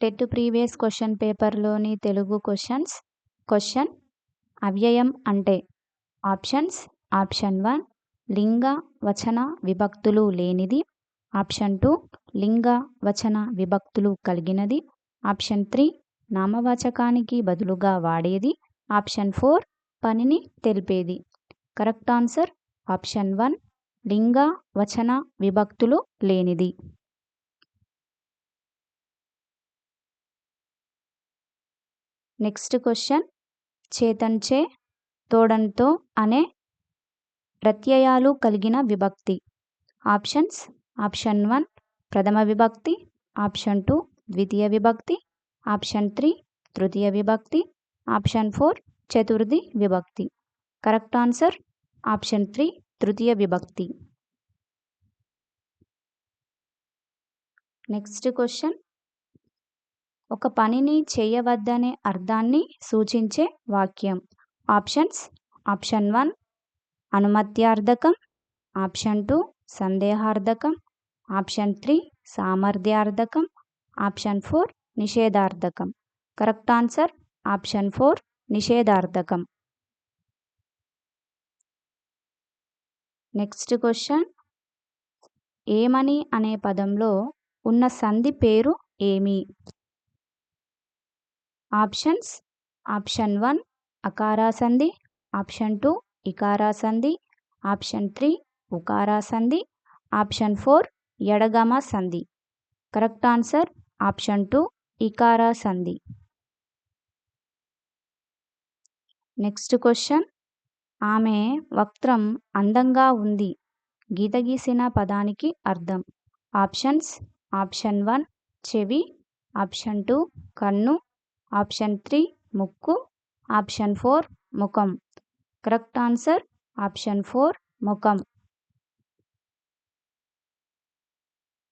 TET previous question పేపర్లోని Telugu question అవ్యయం అంటే ఆప్షన్స్. ఆప్షన్ 1 లింగ వచన విభక్తులు లేనిది. ఆప్షన్ 2 లింగ వచన విభక్తులు కలిగినది. ఆప్షన్ 3 నామవాచకానికి బదులుగా వాడేది. ఆప్షన్ 4 పనిని తెలిపేది. కరెక్ట్ ఆన్సర్ ఆప్షన్ 1 లింగ వచన విభక్తులు లేనిది. నెక్స్ట్ క్వశ్చన్ చేతంచే తోడంతో అనే ప్రత్యయాలు కలిగిన విభక్తి. ఆప్షన్స్. ఆప్షన్ 1 ప్రథమ విభక్తి. ఆప్షన్ 2 ద్వితీయ విభక్తి. ఆప్షన్ 3 తృతీయ విభక్తి. ఆప్షన్ 4 చతుర్థి విభక్తి. కరెక్ట్ ఆన్సర్ ఆప్షన్ 3 తృతీయ విభక్తి. నెక్స్ట్ క్వశ్చన్ ఒక పనిని చేయవద్దనే అర్థాన్ని సూచించే వాక్యం. ఆప్షన్స్. ఆప్షన్ 1 అనుమత్యార్థకం. ఆప్షన్ 2 సందేహార్థకం. ఆప్షన్ 3 సామర్థ్యార్థకం. ఆప్షన్ 4 నిషేధార్థకం. కరెక్ట్ ఆన్సర్ ఆప్షన్ 4 నిషేధార్థకం. నెక్స్ట్ క్వశ్చన్ ఏమని అనే పదంలో ఉన్న సంధి పేరు ఏమి? ఆప్షన్స్. ఆప్షన్ 1 అకారా సంధి. ఆప్షన్ 2 ఇకారా సంధి. ఆప్షన్ 3 ఉకారా సంధి. ఆప్షన్ 4 ఎడగమ సంధి. కరెక్ట్ ఆన్సర్ ఆప్షన్ 2 ఇకారా సంధి. నెక్స్ట్ క్వశ్చన్ ఆమె వక్త్రం అందంగా ఉంది గీత గీసిన పదానికి అర్థం. ఆప్షన్స్. ఆప్షన్ 1 చెవి. ఆప్షన్ 2 కన్ను. ఆప్షన్ 3 ముక్కు. ఆప్షన్ 4 ముఖం. కరెక్ట్ ఆన్సర్ ఆప్షన్ 4 ముఖం.